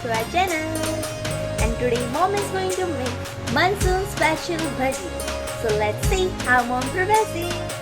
to our channel. And today mom is going to make monsoon special bhaji. So let's see how mom prepares it.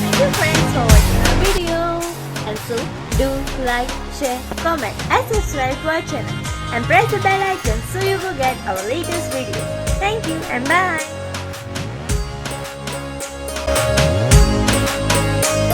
Thank you friends for watching our video. Also, do like, share, comment and subscribe to our channel. And press the bell icon so you will get our latest videos. Thank you and bye.